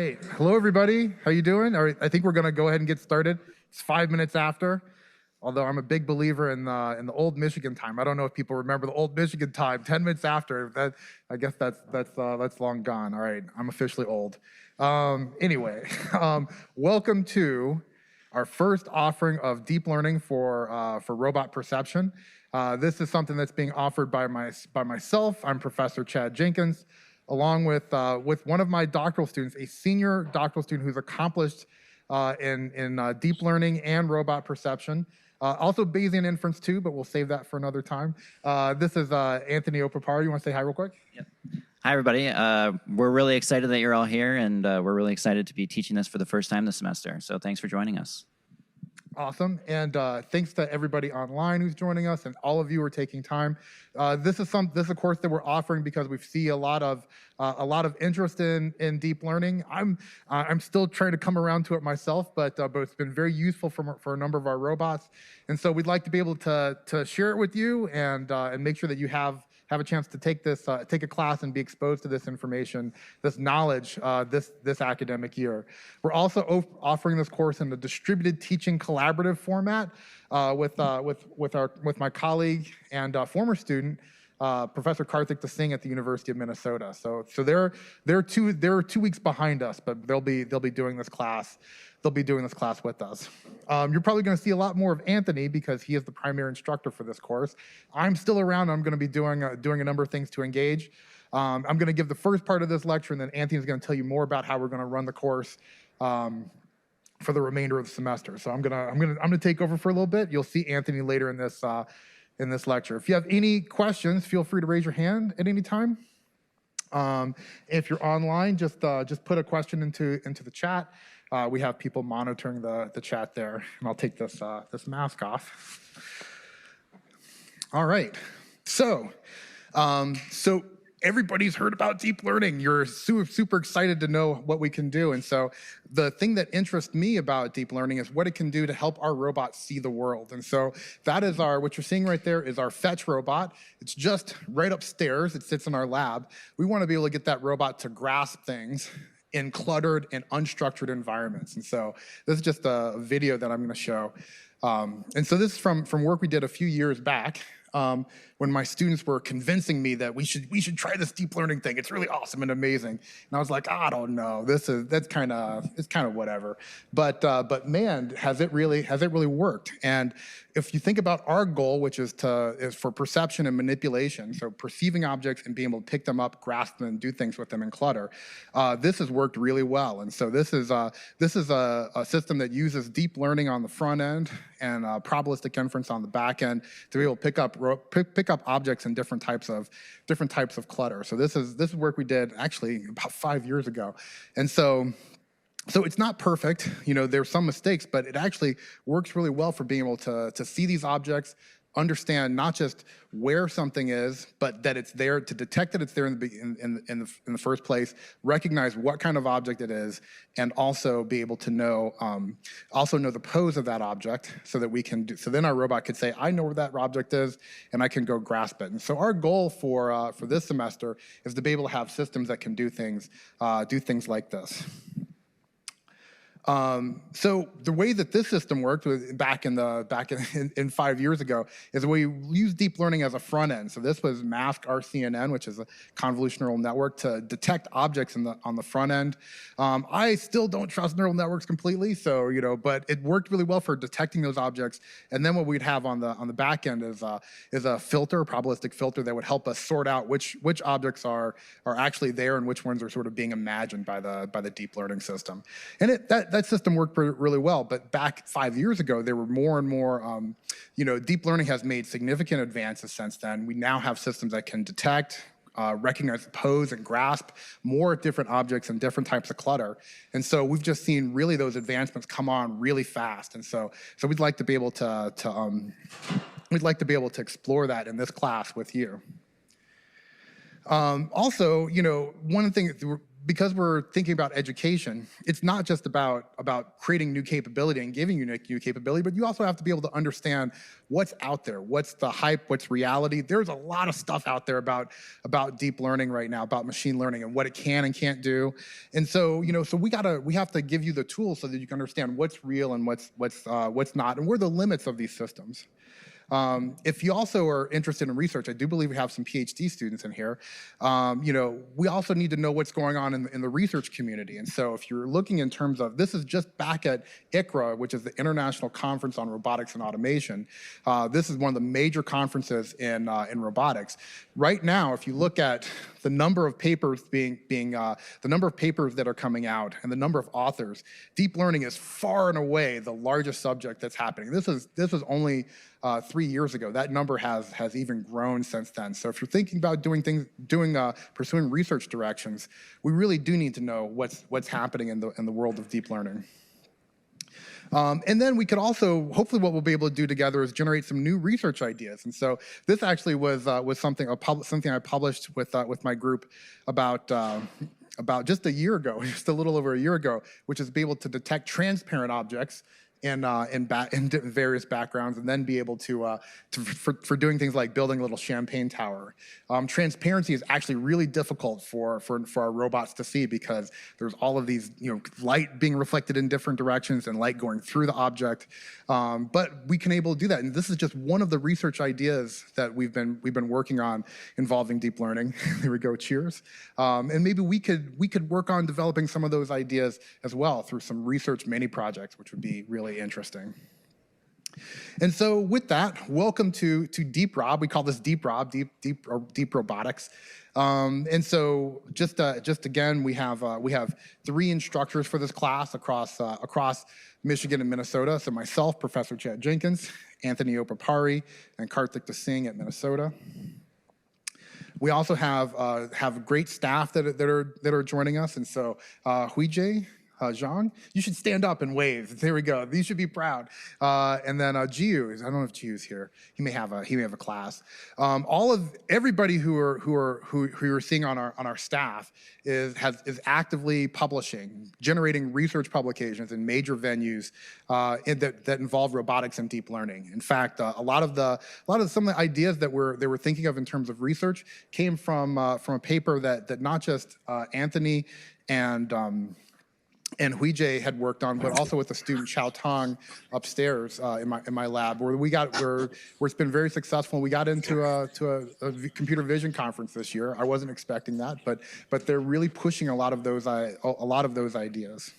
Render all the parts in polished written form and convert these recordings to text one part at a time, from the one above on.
right. Hello, everybody. How you doing? All right, I think we're going to go ahead and get started. It's 5 minutes after. Although I'm a big believer in the old Michigan time. I don't know if people remember the old Michigan time. 10 minutes after. That I guess that's long gone. All right, I'm officially old. Anyway, welcome to our first offering of deep learning for robot perception. This is something that's being offered by myself. I'm Professor Chad Jenkins, along with one of my doctoral students, a senior doctoral student who's accomplished in deep learning and robot perception. Also Bayesian inference too, but we'll save that for another time. This is Anthony Opaparo. You want to say hi real quick? Yep. Hi, everybody. We're really excited that you're all here, and we're really excited to be teaching this for the first time this semester. So thanks for joining us. Awesome, and thanks to everybody online who's joining us, and all of you who are taking time. This is a course that we're offering because we see a lot of interest in deep learning. I'm still trying to come around to it myself, but it's been very useful for a number of our robots, and so we'd like to be able to share it with you and make sure that you have a chance to take a class and be exposed to this information, this knowledge, this academic year. We're also offering this course in the distributed teaching collaborative format with my colleague and former student, Professor Karthik Singh at the University of Minnesota. So they're 2 weeks behind us, but they'll be doing this class. They'll be doing this class with us. You're probably going to see a lot more of Anthony because he is the primary instructor for this course. I'm still around. I'm going to be doing a number of things to engage. I'm going to give the first part of this lecture, and then Anthony's going to tell you more about how we're going to run the course for the remainder of the semester. So I'm going to take over for a little bit. You'll see Anthony later in this lecture. If you have any questions, feel free to raise your hand at any time. If you're online, just put a question into the chat. We have people monitoring the chat there, and I'll take this mask off. All right, so everybody's heard about deep learning. You're super excited to know what we can do, and so the thing that interests me about deep learning is what it can do to help our robots see the world. And so that is what you're seeing right there is our Fetch robot. It's just right upstairs. It sits in our lab. We want to be able to get that robot to grasp things in cluttered and unstructured environments. And so this is just a video that I'm going to show. And so this is from work we did a few years back when my students were convincing me that we should try this deep learning thing. It's really awesome and amazing. And I was like, I don't know. It's kind of whatever. But man, has it really worked? And if you think about our goal, which is for perception and manipulation, so perceiving objects and being able to pick them up, grasp them, and do things with them in clutter, this has worked really well. And so this is a system that uses deep learning on the front end and probabilistic inference on the back end to be able to pick up objects in different types of clutter. So this is work we did actually about 5 years ago, and so it's not perfect. There's some mistakes, but it actually works really well for being able to see these objects, understand not just where something is, but that it's there, to detect that it's there in the first place, recognize what kind of object it is, and also be able to know the pose of that object, so that we can so then our robot could say, I know where that object is, and I can go grasp it. And so our goal for this semester is to be able to have systems that can do things like this. So the way that this system worked back in 5 years ago is we used deep learning as a front end. So this was mask RCNN, which is a convolutional neural network, to detect objects on the front end. I still don't trust neural networks completely, so but it worked really well for detecting those objects. And then what we'd have on the back end is a filter, a probabilistic filter, that would help us sort out which objects are actually there and which ones are sort of being imagined by the deep learning system. And that system worked really well, but back 5 years ago, there were more and more, deep learning has made significant advances since then. We now have systems that can detect, recognize the pose and grasp more different objects and different types of clutter. And so we've just seen really those advancements come on really fast. And so we'd like to be able to explore that in this class with you. Also, one of the things because we're thinking about education, it's not just about creating new capability and giving you new capability, but you also have to be able to understand what's out there, what's the hype, what's reality. There's a lot of stuff out there about deep learning right now, about machine learning and what it can and can't do. And so, so we have to give you the tools so that you can understand what's real and what's not, and where the limits of these systems. If you also are interested in research, I do believe we have some PhD students in here. We also need to know what's going on in the research community. And so if you're looking in terms of, this is just back at ICRA, which is the International Conference on Robotics and Automation. This is one of the major conferences in robotics. Right now, if you look at the number of papers the number of papers that are coming out and the number of authors, deep learning is far and away the largest subject that's happening. This was only 3 years ago. That number has even grown since then. So if you're thinking about pursuing research directions, we really do need to know what's happening in the world of deep learning. And then we could also, hopefully what we'll be able to do together is generate some new research ideas. And so this actually was something I published with my group about just a year ago, just a little over a year ago, which is be able to detect transparent objects in various backgrounds, and then be able for doing things like building a little champagne tower. Transparency is actually really difficult for our robots to see, because there's all of these, light being reflected in different directions and light going through the object. But we can able to do that, and this is just one of the research ideas that we've been working on involving deep learning. There we go. Cheers. And maybe we could work on developing some of those ideas as well through some research mini projects, which would be really interesting. And so with that, welcome to DeepRob. We call this DeepRob, deep robotics. And so just again, we have 3 instructors for this class across Michigan and Minnesota. So myself, Professor Chad Jenkins, Anthony Opapari, and Karthik Singh at Minnesota. We also have great staff that are joining us, and so Huijie, Zhang, you should stand up and wave. There we go. These should be proud. And then Jiu, I don't know if Jiu's here. He may have a class. Everybody who you're seeing on our staff is actively publishing, generating research publications in major venues that involve robotics and deep learning. In fact, a lot of some of the ideas that they were thinking of in terms of research came from a paper that not just Anthony and Huijie had worked on, but also with the student Chao Tong upstairs in my lab, where it's been very successful. We got into a computer vision conference this year. I wasn't expecting that, but they're really pushing a lot of those ideas.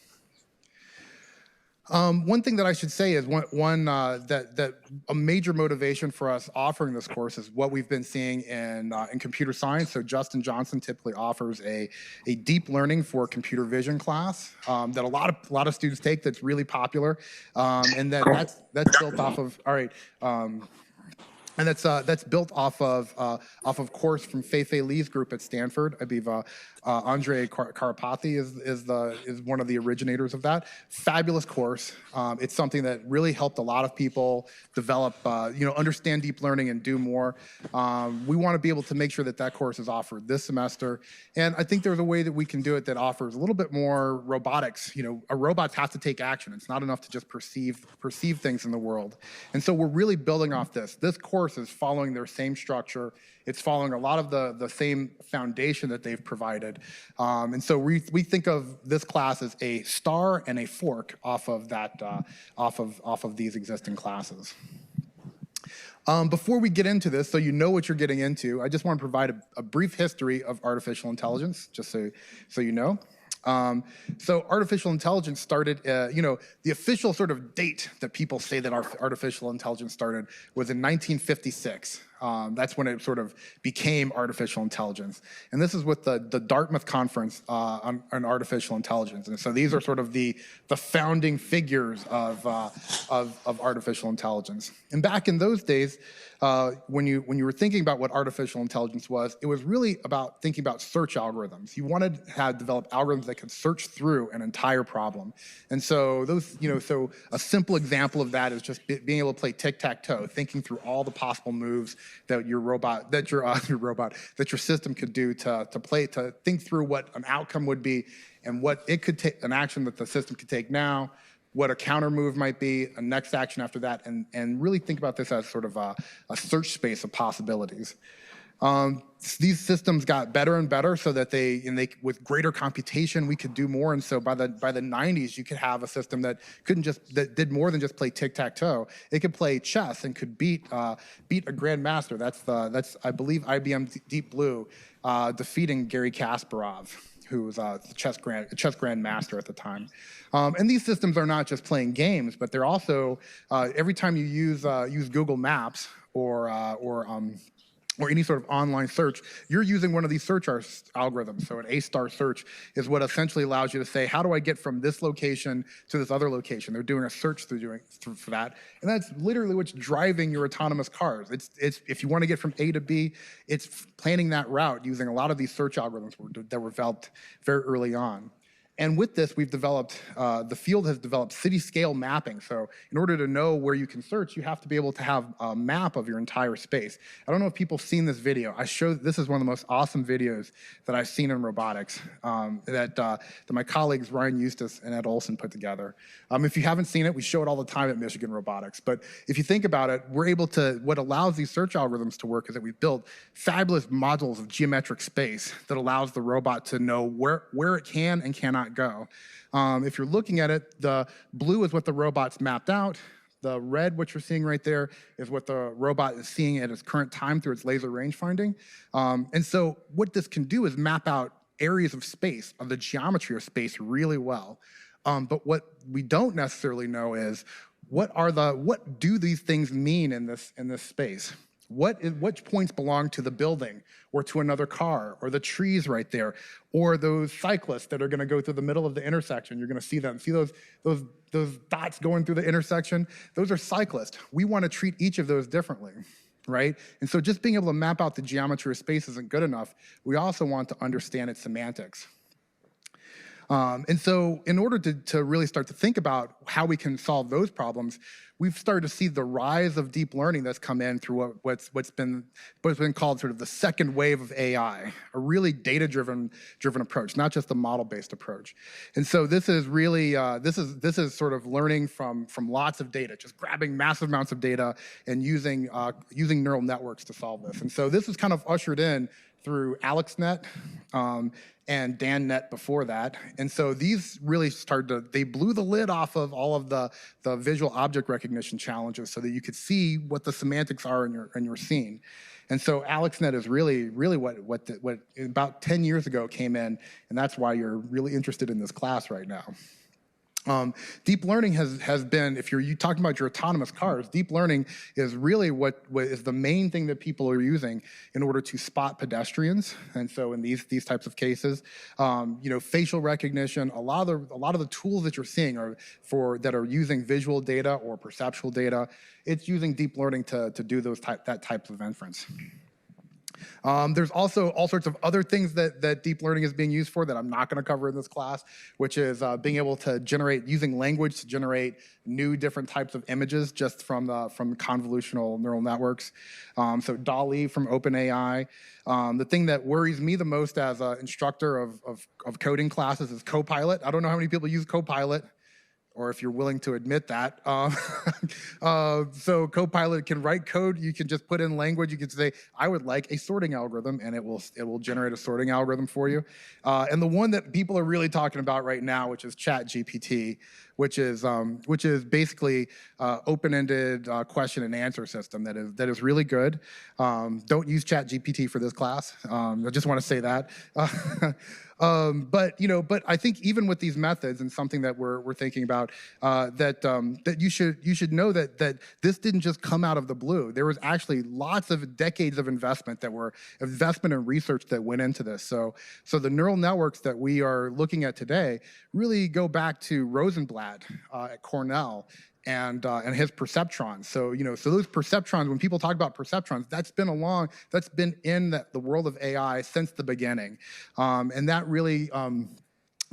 One thing that I should say is that a major motivation for us offering this course is what we've been seeing in computer science. So Justin Johnson typically offers a deep learning for computer vision class that a lot of students take. That's really popular, and that's built off of And that's built off of course from Fei Li's group at Stanford. I believe Andre Karapathy is one of the originators of that. Fabulous course. It's something that really helped a lot of people develop, understand deep learning and do more. We want to be able to make sure that course is offered this semester. And I think there's a way that we can do it that offers a little bit more robotics. Robots have to take action. It's not enough to just perceive things in the world. And so we're really building off this. This course is following their same structure. It's following a lot of the same foundation that they've provided. And so we think of this class as a star and a fork off of that, off of these existing classes. Before we get into this, so you know what you're getting into, I just want to provide a brief history of artificial intelligence, just so you know. So artificial intelligence started, the official sort of date that people say that artificial intelligence started was in 1956. That's when it sort of became artificial intelligence. And this is with the Dartmouth Conference on artificial intelligence. And so these are sort of the founding figures of artificial intelligence. And back in those days, when you were thinking about what artificial intelligence was, it was really about thinking about search algorithms. You wanted to develop algorithms that could search through an entire problem. And so those, so a simple example of that is just being able to play tic-tac-toe, thinking through all the possible moves that your robot, that your system could do to think through what an outcome would be and what it could take, an action that the system could take now, what a counter move might be, a next action after that, and really think about this as sort of a search space of possibilities. These systems got better and better so that with greater computation, we could do more. And so by the 90s, you could have a system that did more than just play tic-tac-toe. It could play chess and could beat a grandmaster. That's I believe IBM Deep Blue defeating Garry Kasparov, who was a chess grandmaster at the time. And these systems are not just playing games, but they're also every time you use Google Maps or any sort of online search, you're using one of these search algorithms. So an A-star search is what essentially allows you to say, how do I get from this location to this other location? They're doing a search for that. And that's literally what's driving your autonomous cars. It's if you want to get from A to B, it's planning that route using a lot of these search algorithms that were developed very early on. And with this, we've developed, the field has developed city-scale mapping. So in order to know where you can search, you have to be able to have a map of your entire space. I don't know if people have seen this video. This is one of the most awesome videos that I've seen in robotics that my colleagues Ryan Eustace and Ed Olson put together. If you haven't seen it, we show it all the time at Michigan Robotics. But if you think about it, what allows these search algorithms to work is that we've built fabulous modules of geometric space that allows the robot to know where it can and cannot go. If you're looking at it, the blue is what the robot's mapped out. The red, what you're seeing right there, is what the robot is seeing at its current time through its laser range finding. And so what this can do is map out areas of space, of the geometry of space really well. But what we don't necessarily know is what do these things mean in this space? Which points belong to the building or to another car or the trees right there or those cyclists that are going to go through the middle of the intersection? You're going to see them. See those dots going through the intersection? Those are cyclists. We want to treat each of those differently, right? And so just being able to map out the geometry of space isn't good enough. We also want to understand its semantics. And so in order to really start to think about how we can solve those problems, we've started to see the rise of deep learning that's come in through what's been called sort of the second wave of AI, a really data-driven approach, not just a model-based approach. And so this is really this is sort of learning from lots of data, just grabbing massive amounts of data and using neural networks to solve this. And so this was kind of ushered in through AlexNet and DanNet before that. And so these really they blew the lid off of all of the visual object recognition challenges so that you could see what the semantics are in your scene. And so AlexNet is really what about 10 years ago came in, and that's why you're really interested in this class right now. Deep learning has been, if you're talking about your autonomous cars, deep learning is really what is the main thing that people are using in order to spot pedestrians. And so in these types of cases, facial recognition, a lot of the tools that you're seeing that are using visual data or perceptual data, it's using deep learning to do that type of inference. There's also all sorts of other things that deep learning is being used for that I'm not going to cover in this class, which is being able to using language to generate new different types of images just from convolutional neural networks. So DALL-E from OpenAI. The thing that worries me the most as an instructor of coding classes is Copilot. I don't know how many people use Copilot, or if you're willing to admit that. So Copilot can write code. You can just put in language. You can say, I would like a sorting algorithm, and it will generate a sorting algorithm for you. And the one that people are really talking about right now, which is ChatGPT, which is basically open-ended question and answer system that is really good. Don't use ChatGPT for this class. I just want to say that. But I think even with these methods and something that we're thinking about, that you should know that this didn't just come out of the blue. There was actually lots of decades of investment and research that went into this. So the neural networks that we are looking at today really go back to Rosenblatt at Cornell and his perceptrons. So those perceptrons, when people talk about perceptrons, that's been in the world of AI since the beginning, and that really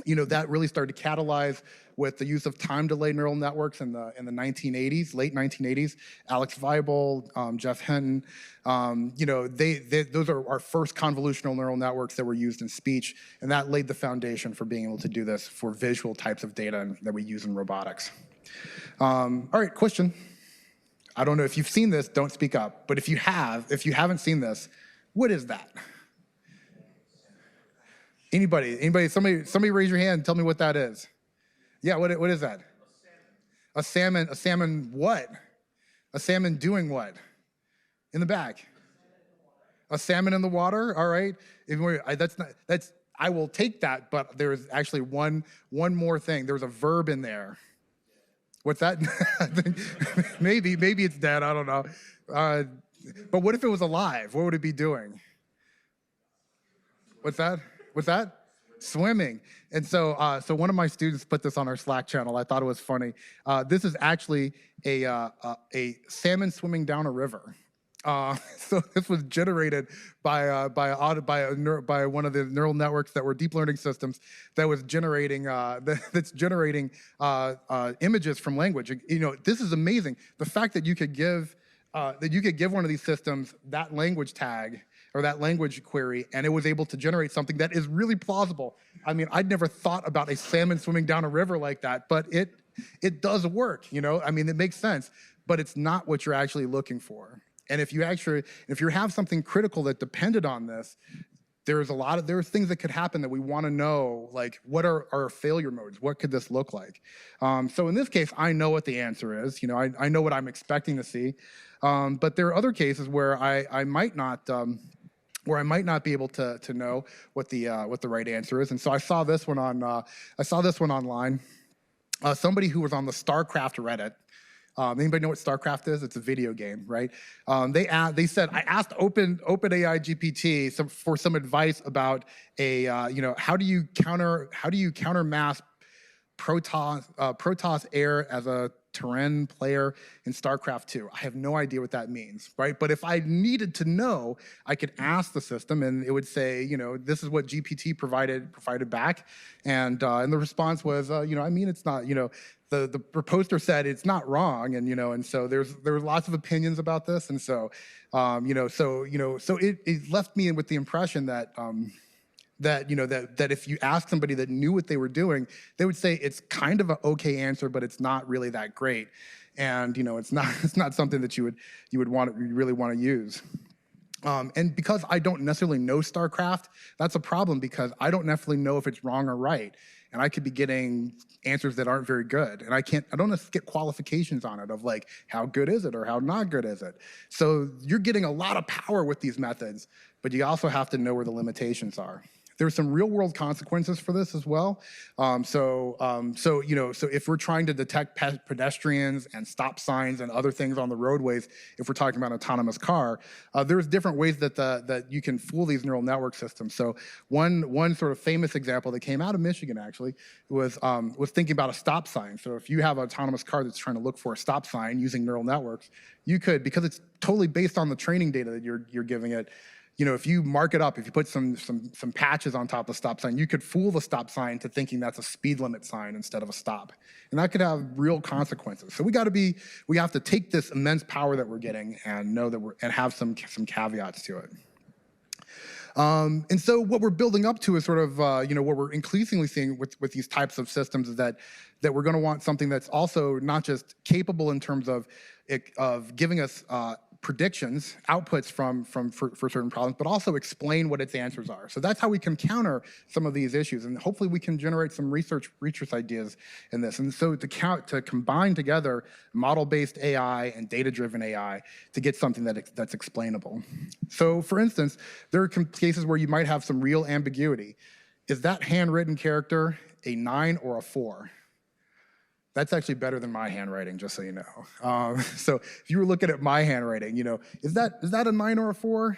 that really started to catalyze with the use of time delay neural networks in the 1980s, late 1980s. Alex Weibel, Jeff Hinton, those are our first convolutional neural networks that were used in speech, and that laid the foundation for being able to do this for visual types of data that we use in robotics. All right, question. I don't know if you've seen this, don't speak up, but if you haven't seen this, what is that? Anybody, somebody raise your hand and tell me what that is. Yeah, what is that? A salmon what? A salmon doing what? In the back. A salmon in the water, all right. I will take that, but there's actually one more thing. There's a verb in there. What's that? maybe it's dead, I don't know. But what if it was alive? What would it be doing? What's that? Swimming. And so one of my students put this on our Slack channel. I thought it was funny. This is actually a salmon swimming down a river. So this was generated by one of the neural networks that were deep learning systems that was generating images from language. This is amazing. The fact that you could give one of these systems that language tag or that language query, and it was able to generate something that is really plausible. I mean, I'd never thought about a salmon swimming down a river like that, but it does work, I mean, it makes sense, but it's not what you're actually looking for. And if you have something critical that depended on this, there's things that could happen that we want to know, like what are our failure modes? What could this look like? So in this case, I know what the answer is. I know what I'm expecting to see. But there are other cases where I might not be able to know what the right answer is. And so I saw this one online. Somebody who was on the StarCraft Reddit. Anybody know what StarCraft is? It's a video game, right? They said, I asked OpenAI GPT for some advice about how do you counter mass Protoss Air as a Terran player in StarCraft 2. I have no idea what that means, right? But if I needed to know, I could ask the system and it would say, this is what GPT provided back. And the response was, it's not, the proposer said it's not wrong. And so there were lots of opinions about this. And so, it left me with the impression that, that if you ask somebody that knew what they were doing, they would say it's kind of an okay answer, but it's not really that great, and it's not something that you really want to use. And because I don't necessarily know StarCraft, that's a problem because I don't necessarily know if it's wrong or right, and I could be getting answers that aren't very good, and I don't get qualifications on it of like how good is it or how not good is it. So you're getting a lot of power with these methods, but you also have to know where the limitations are. There's some real world consequences for this as well. So if we're trying to detect pedestrians and stop signs and other things on the roadways, if we're talking about an autonomous car, there's different ways that you can fool these neural network systems. So one sort of famous example that came out of Michigan actually was thinking about a stop sign. So if you have an autonomous car that's trying to look for a stop sign using neural networks, you could, because it's totally based on the training data that you're giving it, if you mark it up, if you put some patches on top of the stop sign, you could fool the stop sign to thinking that's a speed limit sign instead of a stop. And that could have real consequences. So we have to take this immense power that we're getting and know that and have some caveats to it. And so what we're building up to is sort of, what we're increasingly seeing with these types of systems is that we're going to want something that's also not just capable in terms of giving us predictions, outputs for certain problems, but also explain what its answers are. So that's how we can counter some of these issues, and hopefully we can generate some research ideas in this. And so to combine together model-based AI and data-driven AI to get something that's explainable. So for instance, there are cases where you might have some real ambiguity. Is that handwritten character a 9 or a 4? That's actually better than my handwriting, just so you know. So if you were looking at my handwriting, is that a 9 or a 4?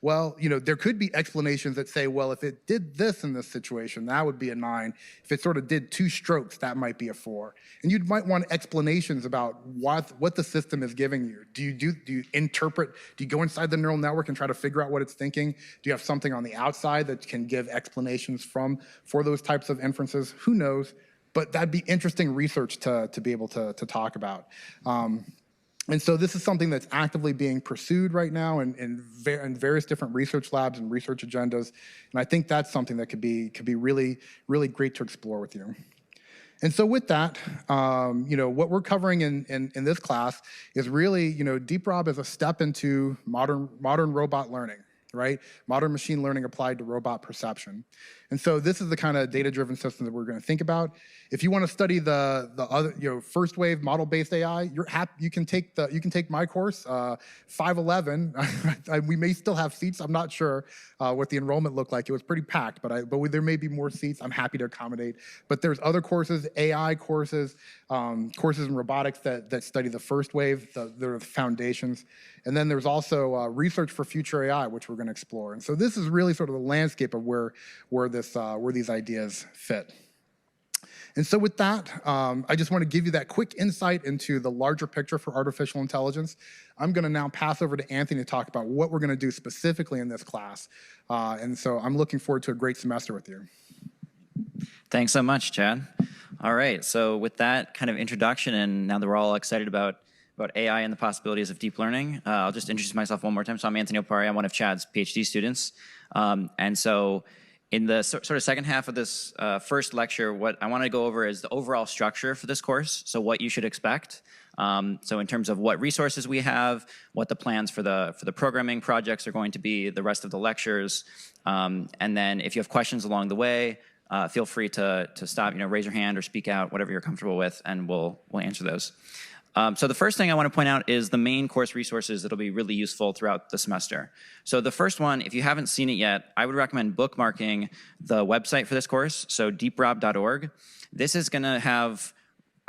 Well, there could be explanations that say, well, if it did this in this situation, that would be a 9. If it sort of did 2 strokes, that might be a 4. And you might want explanations about what the system is giving you. Do you interpret? Do you go inside the neural network and try to figure out what it's thinking? Do you have something on the outside that can give explanations for those types of inferences? Who knows? But that'd be interesting research to be able to talk about. And so this is something that's actively being pursued right now in various different research labs and research agendas. And I think that's something that could be really, really great to explore with you. And so with that, what we're covering in this class is really, DeepRob is a step into modern robot learning, right? Modern machine learning applied to robot perception. And so this is the kind of data-driven system that we're going to think about. If you want to study the other, first wave model-based AI, you can take my course, 511. We may still have seats. I'm not sure what the enrollment looked like. It was pretty packed, but there may be more seats. I'm happy to accommodate. But there's other courses, AI courses, courses in robotics that study the first wave, the foundations. And then there's also research for future AI, which we're going to explore. And so this is really sort of the landscape of where these ideas fit. And so with that, I just want to give you that quick insight into the larger picture for artificial intelligence. I'm going to now pass over to Anthony to talk about what we're going to do specifically in this class. And so I'm looking forward to a great semester with you. Thanks so much, Chad. All right, so with that kind of introduction, and now that we're all excited about AI and the possibilities of deep learning, I'll just introduce myself one more time. So I'm Anthony Opari. I'm one of Chad's PhD students. And so in the sort of second half of this first lecture, what I want to go over is the overall structure for this course, so what you should expect. So in terms of what resources we have, what the plans for the programming projects are going to be, the rest of the lectures, and then if you have questions along the way, feel free to stop, raise your hand or speak out, whatever you're comfortable with, and we'll answer those. So the first thing I want to point out is the main course resources that will be really useful throughout the semester. So the first one, if you haven't seen it yet, I would recommend bookmarking the website for this course, so deeprob.org. This is going to have,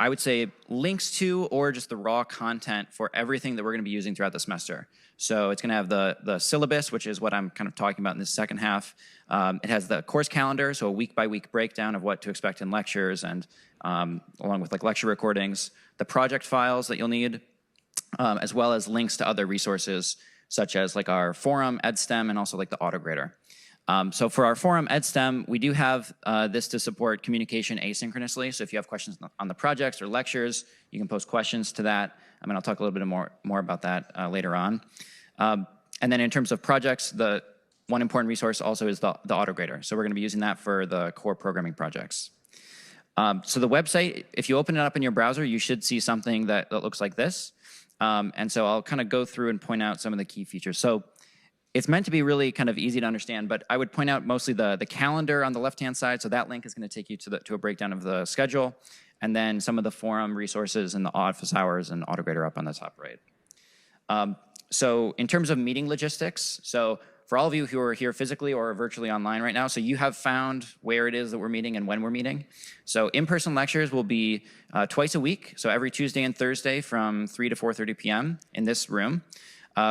I would say, links to or just the raw content for everything that we're going to be using throughout the semester. So it's going to have the syllabus, which is what I'm kind of talking about in this second half. It has the course calendar, so a week-by-week breakdown of what to expect in lectures, and along with lecture recordings, the project files that you'll need, as well as links to other resources, such as our forum, EdSTEM, and also the AutoGrader. So for our forum, EdSTEM, we do have this to support communication asynchronously. So if you have questions on the projects or lectures, you can post questions to that. I'll talk a little bit more about that later on. And then in terms of projects, the one important resource also is the AutoGrader. So we're going to be using that for the core programming projects. So the website, if you open it up in your browser, you should see something that looks like this. And so I'll kind of go through and point out some of the key features. So it's meant to be really kind of easy to understand, but I would point out mostly the calendar on the left-hand side. So that link is going to take you to a breakdown of the schedule, and then some of the forum resources and the office hours and AutoGrader up on the top right. So in terms of meeting logistics, so for all of you who are here physically or virtually online right now, so you have found where it is that we're meeting and when we're meeting. So in-person lectures will be twice a week, so every Tuesday and Thursday from 3 to 4:30 p.m. in this room.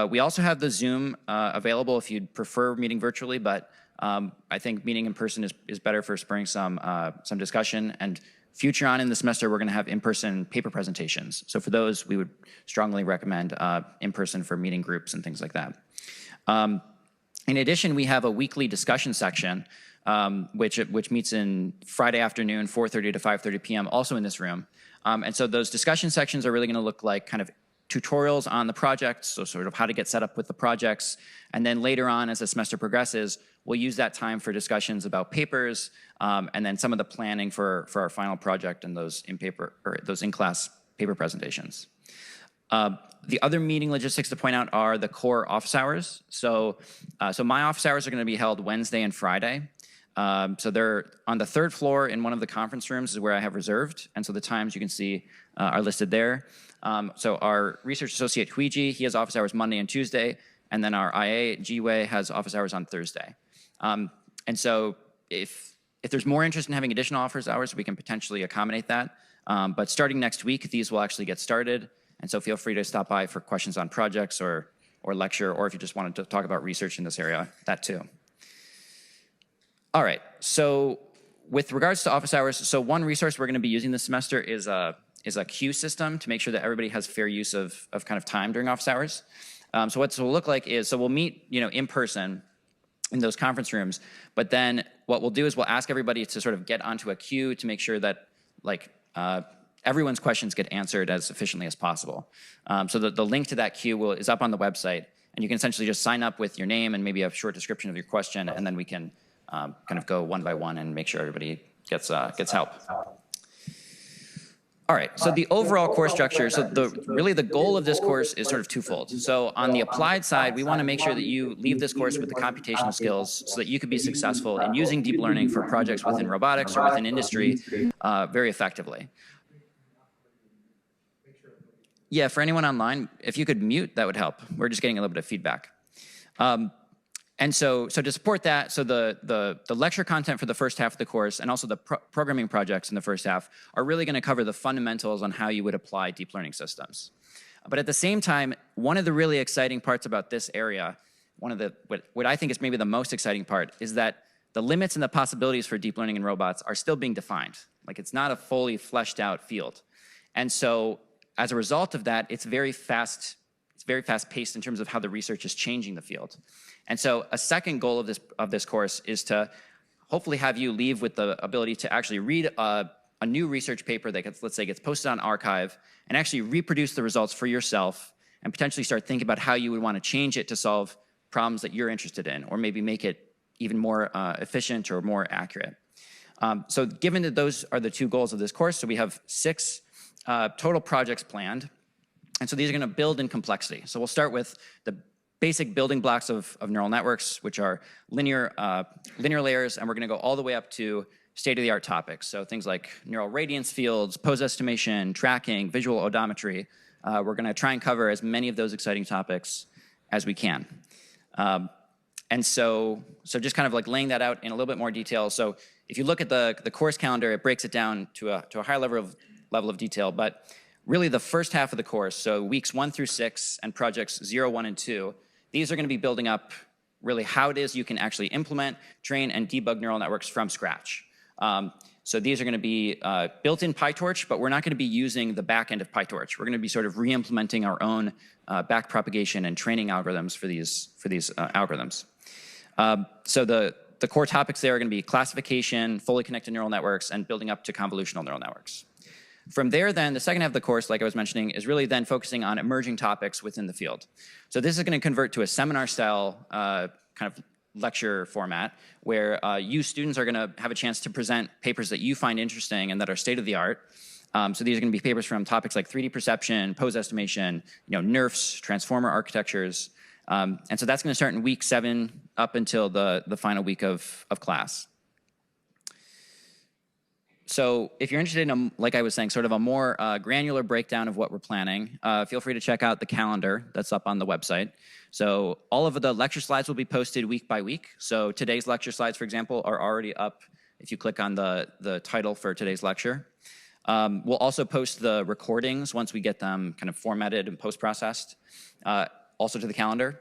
We also have the Zoom available if you'd prefer meeting virtually, but I think meeting in person is better for spurring some discussion. And future on in the semester, we're going to have in-person paper presentations. So for those, we would strongly recommend in-person for meeting groups and things like that. In addition, we have a weekly discussion section, which meets in Friday afternoon, 4:30 to 5:30 p.m., also in this room. And so those discussion sections are really going to look like kind of tutorials on the projects, so sort of how to get set up with the projects. And then later on, as the semester progresses, we'll use that time for discussions about papers, and then some of the planning for our final project and those in-class paper presentations. The other meeting logistics to point out are the core office hours. So my office hours are going to be held Wednesday and Friday. So they're on the third floor in one of the conference rooms is where I have reserved. And so the times you can see are listed there. So our research associate, Huiji, he has office hours Monday and Tuesday. And then our IA, Jiwei, has office hours on Thursday. And so if there's more interest in having additional office hours, we can potentially accommodate that. But starting next week, these will actually get started. And so feel free to stop by for questions on projects or lecture, or if you just wanted to talk about research in this area, that too. All right, so with regards to office hours, so one resource we're going to be using this semester is a queue system to make sure that everybody has fair use of kind of time during office hours. So what this will look like is, so we'll meet in person in those conference rooms, but then what we'll do is we'll ask everybody to sort of get onto a queue to make sure that everyone's questions get answered as efficiently as possible. So the link to that queue is up on the website, and you can essentially just sign up with your name and maybe a short description of your question, and then we can kind of go one by one and make sure everybody gets help. All right, so the overall course structure, so really the goal of this course is sort of twofold. So on the applied side, we want to make sure that you leave this course with the computational skills so that you could be successful in using deep learning for projects within robotics or within industry very effectively. Yeah, for anyone online, if you could mute, that would help. We're just getting a little bit of feedback. And so to support that, so the lecture content for the first half of the course and also the programming projects in the first half are really going to cover the fundamentals on how you would apply deep learning systems. But at the same time, one of the really exciting parts about this area, what I think is maybe the most exciting part, is that the limits and the possibilities for deep learning in robots are still being defined. Like, it's not a fully fleshed out field. And so as a result of that, it's very fast paced in terms of how the research is changing the field. And so a second goal of this course is to hopefully have you leave with the ability to actually read a new research paper that let's say gets posted on arXiv and actually reproduce the results for yourself and potentially start thinking about how you would want to change it to solve problems that you're interested in, or maybe make it even more efficient or more accurate. So given that those are the two goals of this course, so we have 6 total projects planned. And so these are going to build in complexity. So we'll start with the basic building blocks of neural networks, which are linear layers, and we're going to go all the way up to state-of-the-art topics. So things like neural radiance fields, pose estimation, tracking, visual odometry. We're going to try and cover as many of those exciting topics as we can. And so just kind of like laying that out in a little bit more detail. So if you look at the course calendar, it breaks it down to a higher level of detail. But really the first half of the course, so weeks 1 through 6 and projects 0, 1, and 2, these are going to be building up really how it is you can actually implement, train, and debug neural networks from scratch. So these are going to be built in PyTorch, but we're not going to be using the back end of PyTorch. We're going to be sort of re-implementing our own backpropagation and training algorithms for these algorithms. So the core topics there are going to be classification, fully connected neural networks, and building up to convolutional neural networks. From there, then, the second half of the course, like I was mentioning, is really then focusing on emerging topics within the field. So this is going to convert to a seminar-style kind of lecture format where you students are going to have a chance to present papers that you find interesting and that are state-of-the-art. So these are going to be papers from topics like 3D perception, pose estimation, NeRFs, transformer architectures. And so that's going to start in week 7 up until the final week of class. So if you're interested in, like I was saying, sort of a more granular breakdown of what we're planning, feel free to check out the calendar that's up on the website. So all of the lecture slides will be posted week by week. So today's lecture slides, for example, are already up if you click on the title for today's lecture. We'll also post the recordings once we get them kind of formatted and post-processed, also to the calendar.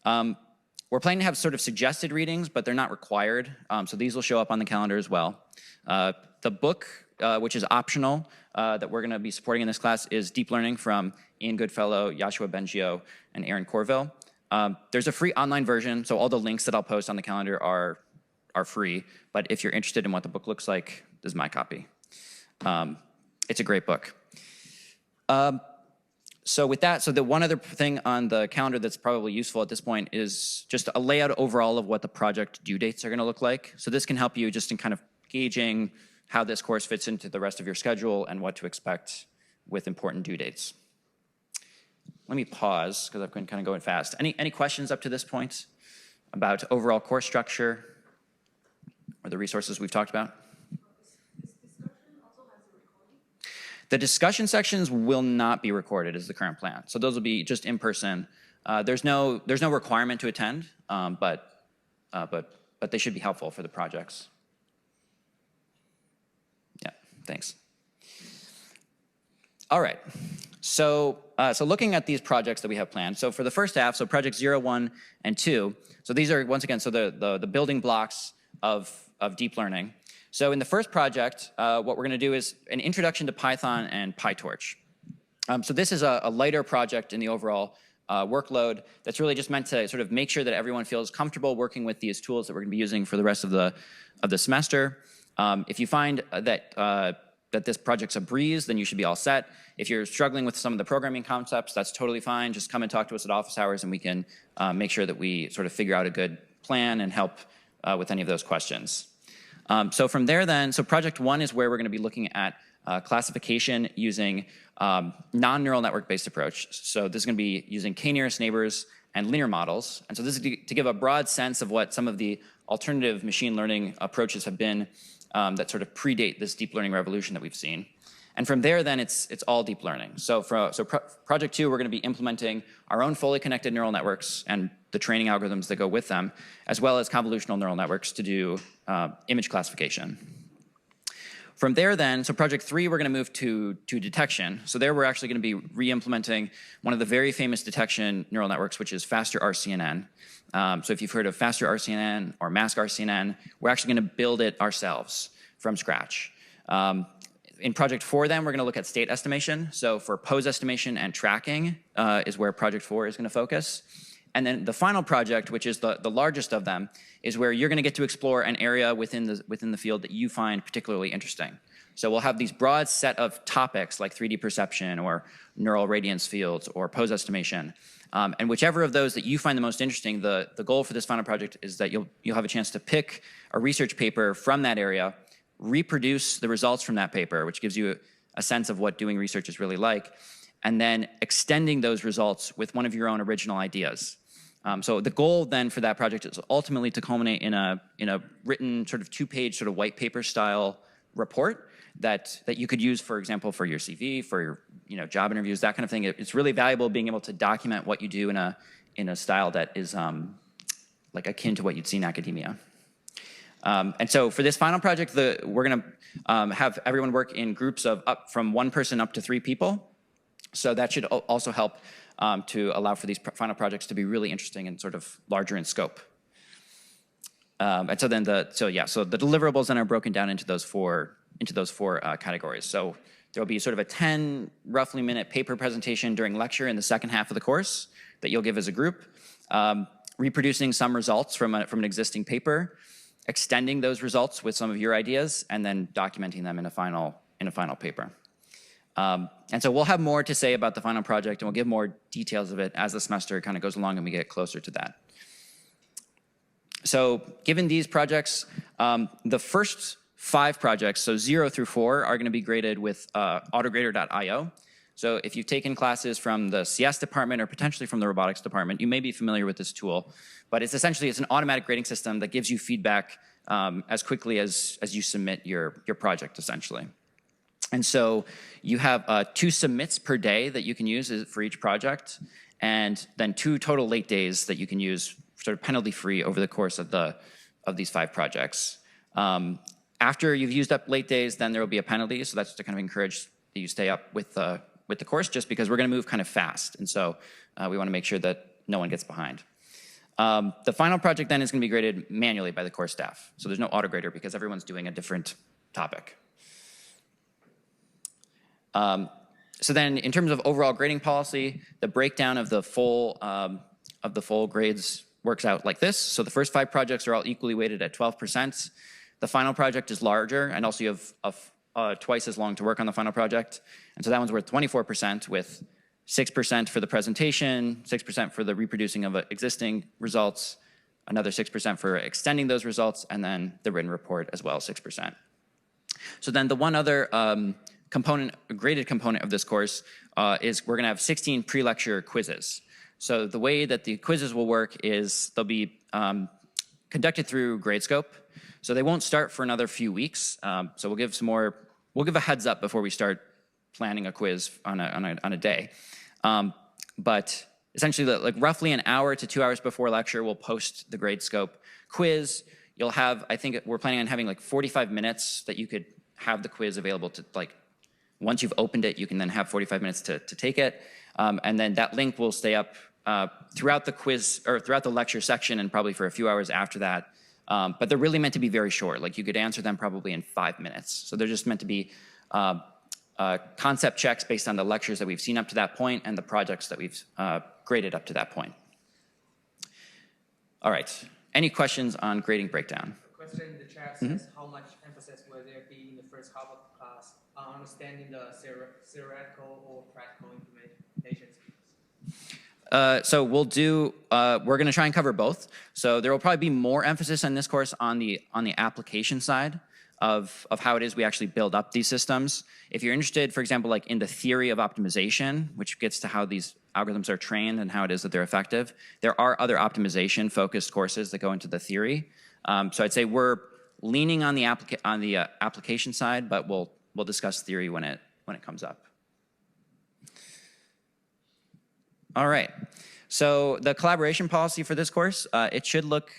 We're planning to have sort of suggested readings, but they're not required. So these will show up on the calendar as well. The book, which is optional, that we're going to be supporting in this class is Deep Learning from Ian Goodfellow, Yoshua Bengio, and Aaron Corville. There's a free online version, so all the links that I'll post on the calendar are free. But if you're interested in what the book looks like, this is my copy. It's a great book. So with that, so the one other thing on the calendar that's probably useful at this point is just a layout overall of what the project due dates are going to look like. So this can help you just in kind of gauging how this course fits into the rest of your schedule and what to expect with important due dates. Let me pause because I've been kind of going fast. Any questions up to this point about overall course structure or the resources we've talked about? The discussion sections will not be recorded is the current plan. So those will be just in person. There's no requirement to attend, but they should be helpful for the projects. Yeah, thanks. All right. So, so looking at these projects that we have planned. So for the first half, so project 0, 1, and 2. So these are, once again, so the building blocks of deep learning. So in the first project, what we're going to do is an introduction to Python and PyTorch. So this is a lighter project in the overall workload that's really just meant to sort of make sure that everyone feels comfortable working with these tools that we're going to be using for the rest of the semester. If you find that this project's a breeze, then you should be all set. If you're struggling with some of the programming concepts, that's totally fine. Just come and talk to us at office hours, and we can make sure that we sort of figure out a good plan and help with any of those questions. So from there then, so project 1 is where we're going to be looking at classification using non-neural network-based approach. So this is going to be using k-nearest neighbors and linear models. And so this is to give a broad sense of what some of the alternative machine learning approaches have been that sort of predate this deep learning revolution that we've seen. And from there, then, it's all deep learning. So project 2, we're going to be implementing our own fully connected neural networks and the training algorithms that go with them, as well as convolutional neural networks to do image classification. From there, then, so project 3, we're going to move to detection. So there, we're actually going to be re-implementing one of the very famous detection neural networks, which is faster RCNN. So if you've heard of faster RCNN or mask RCNN, we're actually going to build it ourselves from scratch. In project 4, then, we're going to look at state estimation. So for pose estimation and tracking is where project 4 is going to focus. And then the final project, which is the largest of them, is where you're going to get to explore an area within the field that you find particularly interesting. So we'll have these broad set of topics like 3D perception or neural radiance fields or pose estimation. And whichever of those that you find the most interesting, the goal for this final project is that you'll have a chance to pick a research paper from that area, reproduce the results from that paper, which gives you a sense of what doing research is really like, and then extending those results with one of your own original ideas. So the goal then for that project is ultimately to culminate in a written sort of 2-page sort of white paper style report that you could use, for example, for your CV, for your job interviews, that kind of thing. It's really valuable being able to document what you do in a style that is like akin to what you'd see in academia. And so for this final project, we're going to have everyone work in groups of up from 1 person up to 3 people. So that should also help to allow for these final projects to be really interesting and sort of larger in scope. And so then the deliverables then are broken down into those four categories. So there will be sort of a 10 roughly minute paper presentation during lecture in the second half of the course that you'll give as a group, reproducing some results from an existing paper, extending those results with some of your ideas, and then documenting them in a final paper. And so we'll have more to say about the final project, and we'll give more details of it as the semester kind of goes along and we get closer to that. So given these projects, the first 5 projects, so 0 through 4, are going to be graded with autograder.io. So if you've taken classes from the CS department or potentially from the robotics department, you may be familiar with this tool. But it's an automatic grading system that gives you feedback as quickly as you submit your project, essentially. And so you have 2 submits per day that you can use for each project, and then 2 total late days that you can use sort of penalty-free over the course of these 5 projects. After you've used up late days, then there will be a penalty. So that's to kind of encourage that you stay up with the course, just because we're going to move kind of fast. And so we want to make sure that no one gets behind. The final project then is going to be graded manually by the course staff. So there's no autograder because everyone's doing a different topic. So then in terms of overall grading policy, the breakdown of the full grades works out like this. So the first 5 projects are all equally weighted at 12%. The final project is larger, and also you have twice as long to work on the final project. And so that one's worth 24%, with 6% for the presentation, 6% for the reproducing of existing results, another 6% for extending those results, and then the written report as well, 6%. So then the one other graded component of this course is we're going to have 16 pre-lecture quizzes. So the way that the quizzes will work is they'll be conducted through Gradescope. So they won't start for another few weeks. So we'll give a heads up before we start planning a quiz on a day. But essentially, like roughly an hour to 2 hours before lecture, we'll post the Gradescope quiz. You'll have, I think we're planning on having like 45 minutes that you could have the quiz available to like Once you've opened it, you can then have 45 minutes to take it. And then that link will stay up throughout the quiz or throughout the lecture section and probably for a few hours after that. But they're really meant to be very short. Like you could answer them probably in 5 minutes. So they're just meant to be concept checks based on the lectures that we've seen up to that point and the projects that we've graded up to that point. All right. Any questions on grading breakdown? A question in the chat says, how much emphasis will there be in the first half of the class on understanding the theoretical or practical implementation skills? So we'll do, we're going to try and cover both. So there will probably be more emphasis in this course on the application side of how it is we actually build up these systems. If you're interested, for example, like in the theory of optimization, which gets to how these algorithms are trained and how it is that they're effective, there are other optimization focused courses that go into the theory. So I'd say we're leaning on the application side, but we'll discuss theory when it comes up. All right. So the collaboration policy for this course, it should look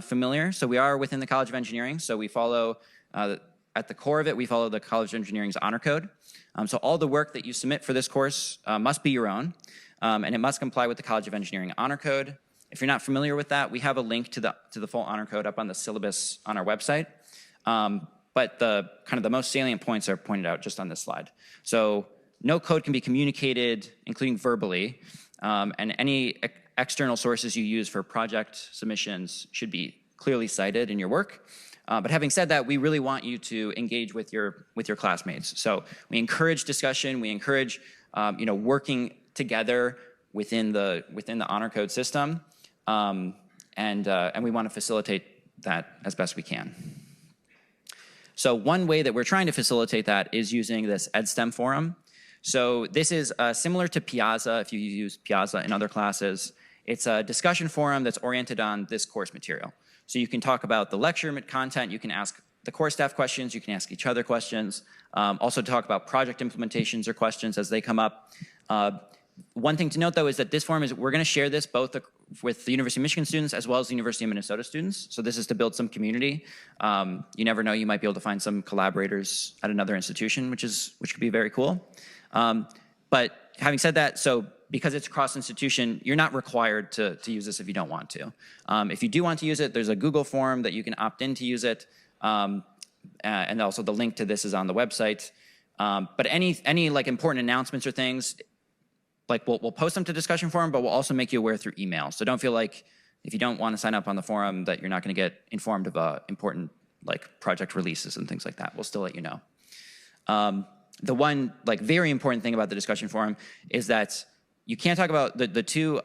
familiar. So we are within the College of Engineering. So we follow, at the core of it, we follow the College of Engineering's honor code. So all the work that you submit for this course must be your own, and it must comply with the College of Engineering honor code. If you're not familiar with that, we have a link to the full honor code up on the syllabus on our website. But the kind of the most salient points are pointed out just on this slide. So no code can be communicated, including verbally, and any external sources you use for project submissions should be clearly cited in your work. But having said that, we really want you to engage with your classmates. So we encourage discussion. We encourage working together within the honor code system, and we want to facilitate that as best we can. So one way that we're trying to facilitate that is using this EdSTEM forum. So this is similar to Piazza, if you use Piazza in other classes. It's a discussion forum that's oriented on this course material. So you can talk about the lecture content, you can ask the core staff questions, you can ask each other questions, also talk about project implementations or questions as they come up. One thing to note though is that this forum we're gonna share this both with the University of Michigan students as well as the University of Minnesota students. So this is to build some community. You never know, you might be able to find some collaborators at another institution, which could be very cool. But having said that, so because it's cross-institution, you're not required to use this if you don't want to. If you do want to use it, there's a Google form that you can opt in to use it. And also the link to this is on the website. But any like important announcements or things, like we'll post them to discussion forum, but we'll also make you aware through email. So don't feel like if you don't want to sign up on the forum that you're not going to get informed of important like project releases and things like that. We'll still let you know. The one like very important thing about the discussion forum is that you can't talk about the two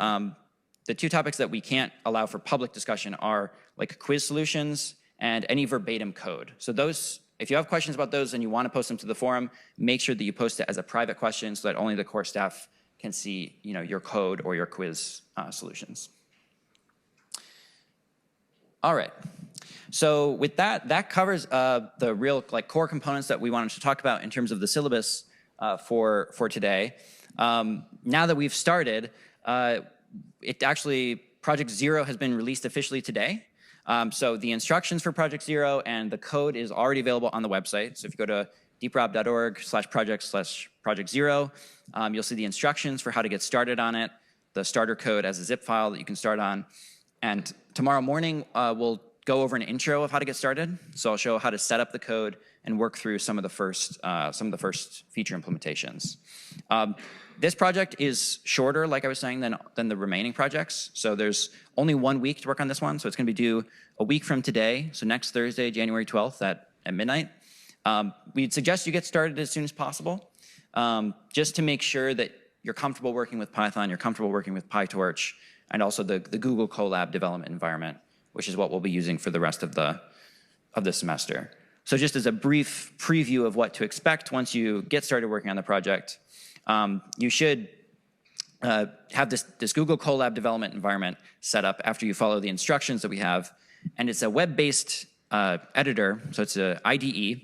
topics that we can't allow for public discussion are like quiz solutions and any verbatim code. So those, if you have questions about those and you want to post them to the forum, make sure that you post it as a private question so that only the core staff can see, your code or your quiz solutions. All right. So with that covers the real like core components that we wanted to talk about in terms of the syllabus for today. Now that we've started, Project Zero has been released officially today. So the instructions for Project Zero and the code is already available on the website. So if you go to deeprob.org/project/project zero, you'll see the instructions for how to get started on it, the starter code as a zip file that you can start on. And tomorrow morning, we'll go over an intro of how to get started. So I'll show how to set up the code and work through some of the first feature implementations. This project is shorter, like I was saying, than the remaining projects. So there's only 1 week to work on this one. So it's going to be due a week from today. So next Thursday, January 12th at midnight. We'd suggest you get started as soon as possible, just to make sure that you're comfortable working with Python, you're comfortable working with PyTorch, and also the Google Colab development environment, which is what we'll be using for the rest of the semester. So just as a brief preview of what to expect once you get started working on the project, you should have this Google Colab development environment set up after you follow the instructions that we have. And it's a web-based editor, so it's an IDE,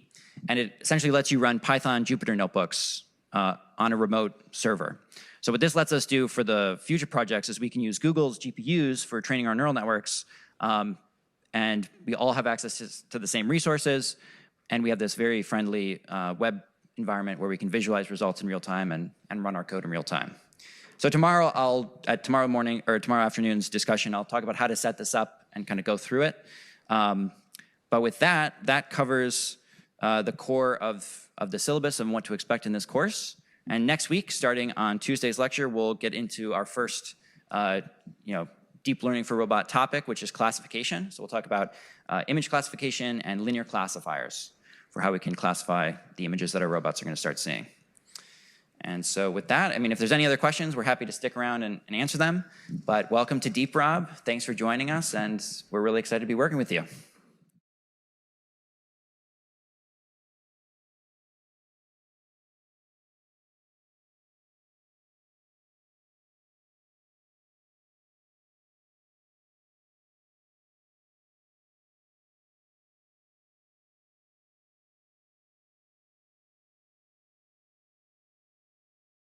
and it essentially lets you run Python Jupyter notebooks on a remote server. So what this lets us do for the future projects is we can use Google's GPUs for training our neural networks, and we all have access to the same resources, and we have this very friendly web environment where we can visualize results in real time and run our code in real time. So tomorrow, at tomorrow morning or tomorrow afternoon's discussion, I'll talk about how to set this up and kind of go through it. But with that covers the core of the syllabus and what to expect in this course. And next week, starting on Tuesday's lecture, we'll get into our first, deep learning for robot topic, which is classification. So we'll talk about image classification and linear classifiers for how we can classify the images that our robots are going to start seeing. And so with that, if there's any other questions, we're happy to stick around and answer them. But welcome to DeepRob. Thanks for joining us, and we're really excited to be working with you.